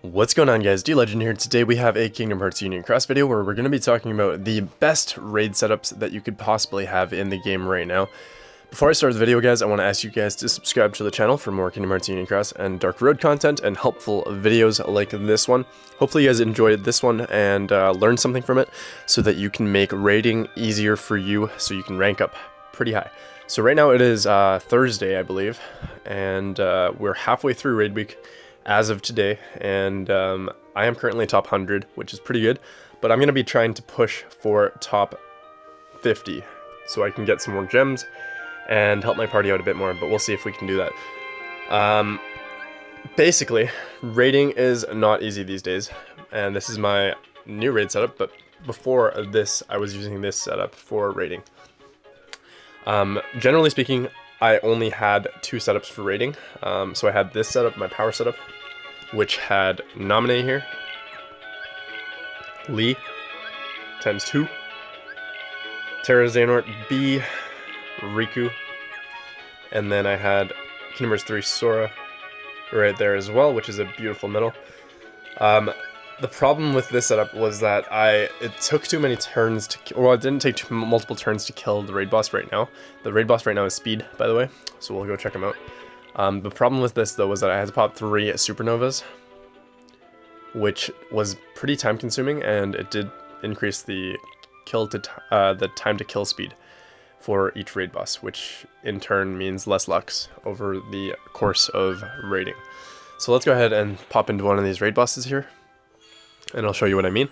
What's going on, guys? DLegend here. Today we have a Kingdom Hearts Union Cross video where we're going to be talking about the best raid setups that you could possibly have in the game right now. Before I start the video, guys, I want to ask you guys to subscribe to the channel for more Kingdom Hearts Union Cross and Dark Road content and helpful videos like this one. Hopefully you guys enjoyed this one and learned something from it so that you can make raiding easier for you so you can rank up pretty high. So right now it is Thursday, I believe, and we're halfway through raid week as of today, and I am currently top 100, which is pretty good, but I'm going to be trying to push for top 50 so I can get some more gems and help my party out a bit more, but we'll see if we can do that. Basically, raiding is not easy these days, and this is my new raid setup, but before this, I was using this setup for raiding. Generally speaking, I only had two setups for raiding. So I had this setup, my power setup, which had Nominee here, Lee, times 2, Terra Xehanort B, Riku, and then I had Kingdom Hearts 3 Sora right there as well, which is a beautiful medal. The problem with this setup was that it took too many turns to, well, it didn't take multiple turns to kill the raid boss right now. The raid boss right now is Speed, by the way, so we'll go check him out. The problem with this, though, was that I had to pop 3 supernovas, which was pretty time consuming, and it did increase the time to kill speed for each raid boss, which in turn means less Lux over the course of raiding. So let's go ahead and pop into one of these raid bosses here, and I'll show you what I mean.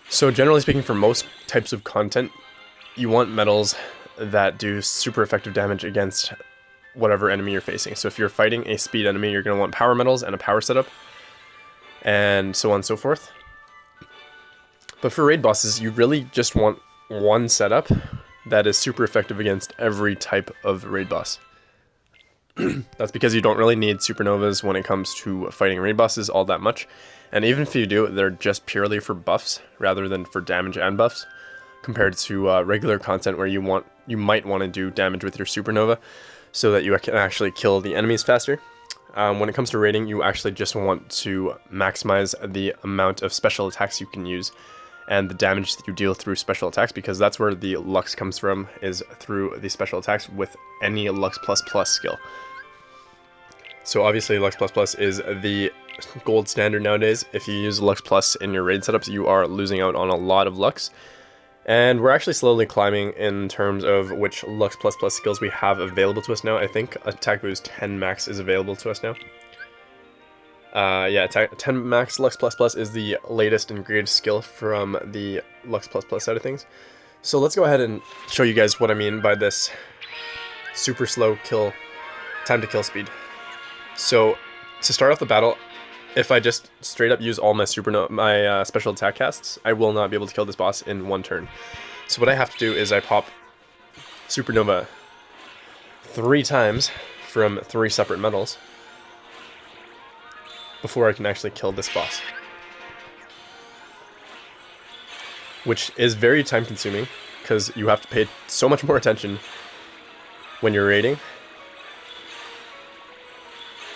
So generally speaking, for most types of content, you want medals that do super effective damage against whatever enemy you're facing. So if you're fighting a speed enemy, you're going to want power medals and a power setup, and so on and so forth. But for raid bosses, you really just want one setup that is super effective against every type of raid boss. That's because you don't really need supernovas when it comes to fighting raid bosses all that much. And even if you do, they're just purely for buffs rather than for damage and buffs, compared to regular content where you might want to do damage with your supernova so that you can actually kill the enemies faster. When it comes to raiding, you actually just want to maximize the amount of special attacks you can use and the damage that you deal through special attacks, because that's where the Lux comes from, is through the special attacks with any Lux++ skill. So obviously Lux++ is the gold standard nowadays. If you use Lux+ in your raid setups, you are losing out on a lot of Lux. And we're actually slowly climbing in terms of which Lux++ skills we have available to us now. I think Attack Boost 10 max is available to us now. Yeah, 10 max Lux++ is the latest and greatest skill from the Lux++ side of things. So let's go ahead and show you guys what I mean by this super slow time to kill speed. So to start off the battle, if I just straight up use all my special attack casts, I will not be able to kill this boss in one turn. So what I have to do is I pop supernova 3 times from 3 separate medals before I can actually kill this boss, which is very time consuming because you have to pay so much more attention when you're raiding.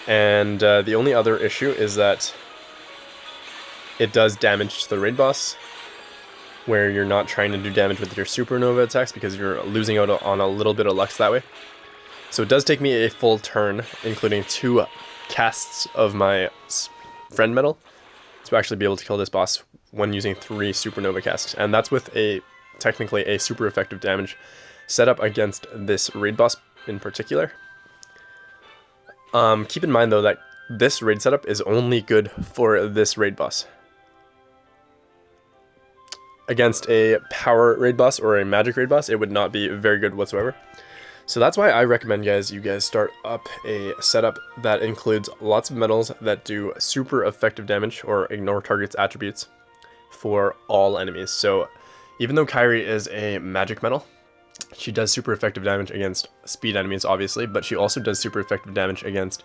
And the only other issue is that it does damage to the raid boss, where you're not trying to do damage with your supernova attacks because you're losing out on a little bit of Lux that way. So it does take me a full turn, including 2 casts of my friend medal, to actually be able to kill this boss when using 3 supernova casts. And that's with technically a super effective damage setup against this raid boss in particular. Keep in mind, though, that this raid setup is only good for this raid boss. Against a power raid boss or a magic raid boss, it would not be very good whatsoever. So that's why I recommend you guys start up a setup that includes lots of medals that do super effective damage or ignore target's attributes for all enemies. So even though Kairi is a magic medal, she does super effective damage against speed enemies, obviously, but she also does super effective damage against,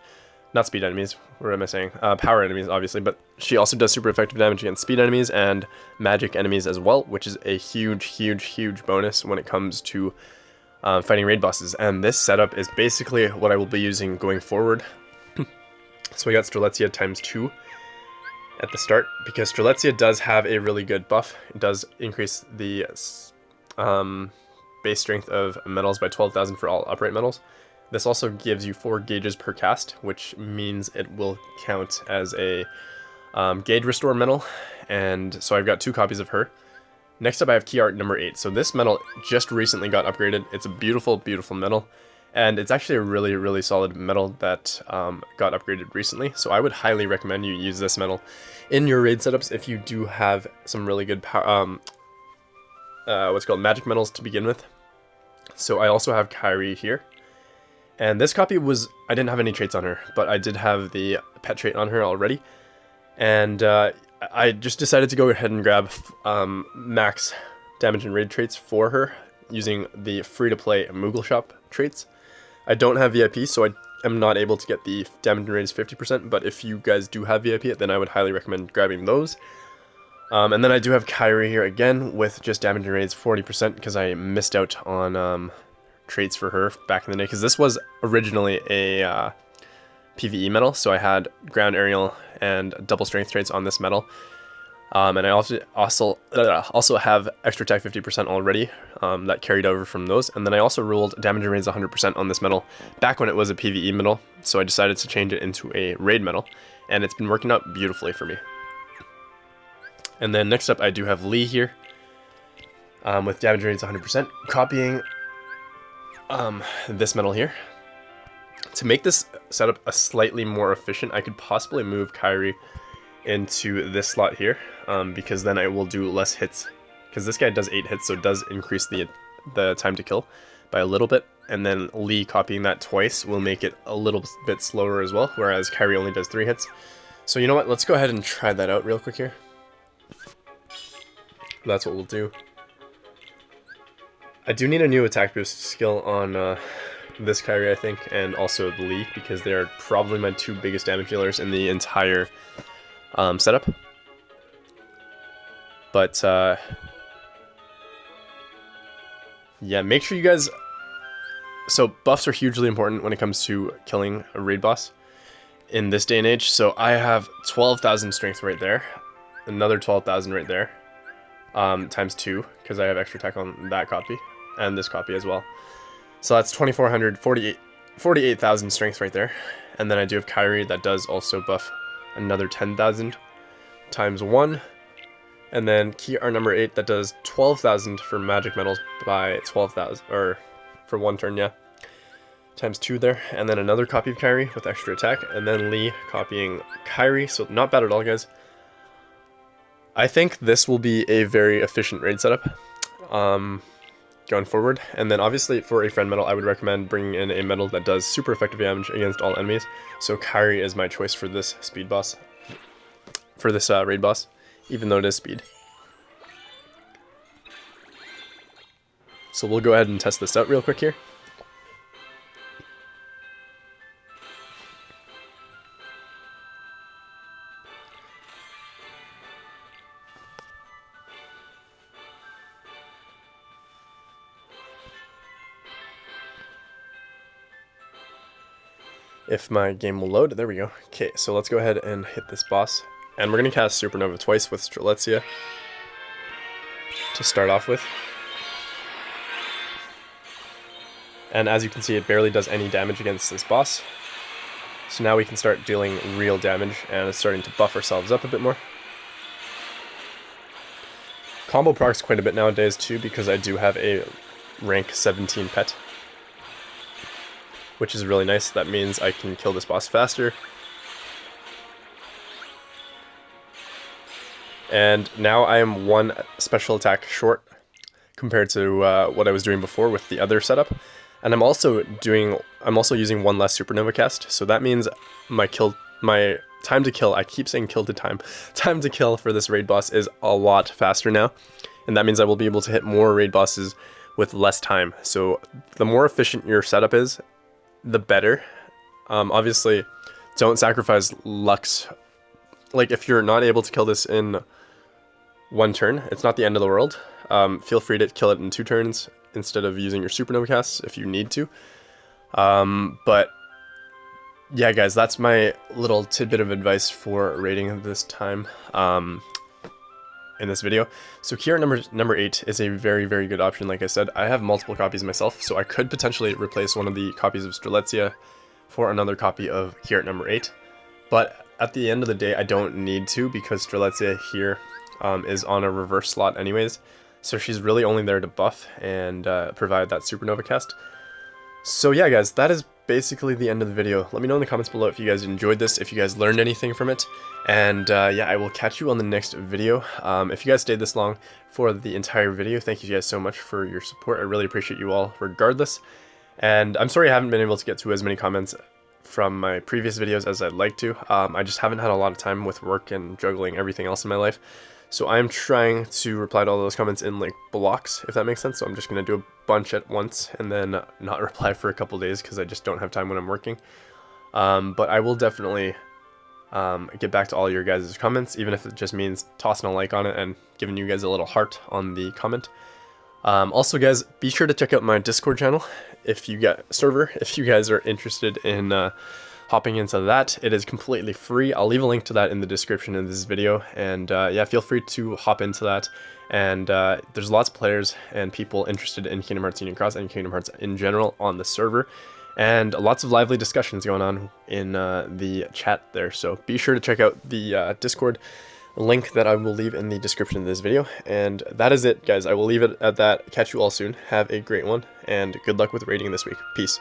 not speed enemies, what am I saying? Power enemies, obviously, but she also does super effective damage against speed enemies and magic enemies as well, which is a huge bonus when it comes to fighting raid bosses. And this setup is basically what I will be using going forward. So we got Strelitzia ×2 at the start, because Strelitzia does have a really good buff. It does increase the base strength of metals by 12,000 for all upright metals. This also gives you 4 gauges per cast, which means it will count as a gauge restore medal, and so I've got 2 copies of her. Next up I have key art number 8. So this medal just recently got upgraded. It's a beautiful, beautiful medal, and it's actually a really, really solid medal that got upgraded recently. So I would highly recommend you use this medal in your raid setups if you do have some really good magic medals to begin with. So I also have Kyrie here. And this copy I didn't have any traits on her, but I did have the pet trait on her already. And I just decided to go ahead and grab max damage and raid traits for her using the free-to-play Moogle Shop traits. I don't have VIP, so I am not able to get the damage and raid is 50%, but if you guys do have VIP, then I would highly recommend grabbing those. And then I do have Kyrie here again with just damage and raids 40% because I missed out on traits for her back in the day, because this was originally a PvE medal, so I had ground, aerial, and double strength traits on this medal. And I also have extra attack 50% already that carried over from those. And then I also ruled damage and raids 100% on this medal back when it was a PvE medal, so I decided to change it into a raid medal, and it's been working out beautifully for me. And then next up I do have Lee here with damage raids 100%, copying this medal here. To make this setup a slightly more efficient, I could possibly move Kyrie into this slot here, because then I will do less hits, because this guy does 8 hits, so it does increase the time to kill by a little bit, and then Lee copying that twice will make it a little bit slower as well, whereas Kyrie only does 3 hits. So you know what, let's go ahead and try that out real quick here. That's what we'll do. I do need a new attack boost skill on this Kyrie, I think, and also the Lee, because they are probably my 2 biggest damage dealers in the entire setup. But yeah, make sure you guys... So buffs are hugely important when it comes to killing a raid boss in this day and age. So I have 12,000 strength right there, another 12,000 right there, times 2, because I have extra attack on that copy, and this copy as well. So that's 2,400, 48,000 strength right there. And then I do have Kyrie that does also buff another 10,000 times 1. And then key art number 8 that does 12,000 for magic medals by 12,000, or for 1 turn, yeah. Times 2 there. And then another copy of Kyrie with extra attack. And then Lee copying Kyrie. So not bad at all, guys. I think this will be a very efficient raid setup going forward. And then obviously for a friend medal, I would recommend bringing in a medal that does super effective damage against all enemies. So Kyrie is my choice for this speed boss, for this raid boss, even though it is speed. So we'll go ahead and test this out real quick here. If my game will load, there we go. Okay, so let's go ahead and hit this boss. And we're going to cast Supernova twice with Strelitzia to start off with. And as you can see, it barely does any damage against this boss. So now we can start dealing real damage, and it's starting to buff ourselves up a bit more. Combo procs quite a bit nowadays too, because I do have a rank 17 pet, which is really nice. That means I can kill this boss faster. And now I am 1 special attack short compared to what I was doing before with the other setup. And I'm also using 1 less Supernova cast, so that means my time to kill, I keep saying kill to time to kill for this raid boss is a lot faster now. And that means I will be able to hit more raid bosses with less time. So the more efficient your setup is, the better. Obviously, don't sacrifice Lux. Like, if you're not able to kill this in 1 turn, it's not the end of the world. Feel free to kill it in 2 turns instead of using your Supernova casts if you need to. But yeah, guys, that's my little tidbit of advice for rating this time in this video. So here number 8 is a very, very good option. Like I said, I have multiple copies myself, so I could potentially replace one of the copies of Strelitzia for another copy of here at number 8. But at the end of the day, I don't need to, because Strelitzia here is on a reverse slot anyways. So she's really only there to buff and provide that supernova cast. So yeah, guys, that is basically the end of the video. Let me know in the comments below if you guys enjoyed this, if you guys learned anything from it, and yeah, I will catch you on the next video. If you guys stayed this long for the entire video, thank you guys so much for your support. I really appreciate you all regardless, and I'm sorry I haven't been able to get to as many comments from my previous videos as I'd like to. I just haven't had a lot of time with work and juggling everything else in my life. So I'm trying to reply to all those comments in like blocks, if that makes sense. So I'm just going to do a bunch at once and then not reply for a couple days because I just don't have time when I'm working. But I will definitely get back to all your guys' comments, even if it just means tossing a like on it and giving you guys a little heart on the comment. Also, guys, be sure to check out my Discord channel if you guys are interested in hopping into that. It is completely free. I'll leave a link to that in the description of this video, and yeah, feel free to hop into that. And there's lots of players and people interested in Kingdom Hearts Union Cross and Kingdom Hearts in general on the server, and lots of lively discussions going on in the chat there. So be sure to check out the Discord link that I will leave in the description of this video. And that is it, guys. I will leave it at that. Catch you all soon. Have a great one, and good luck with rating this week. Peace.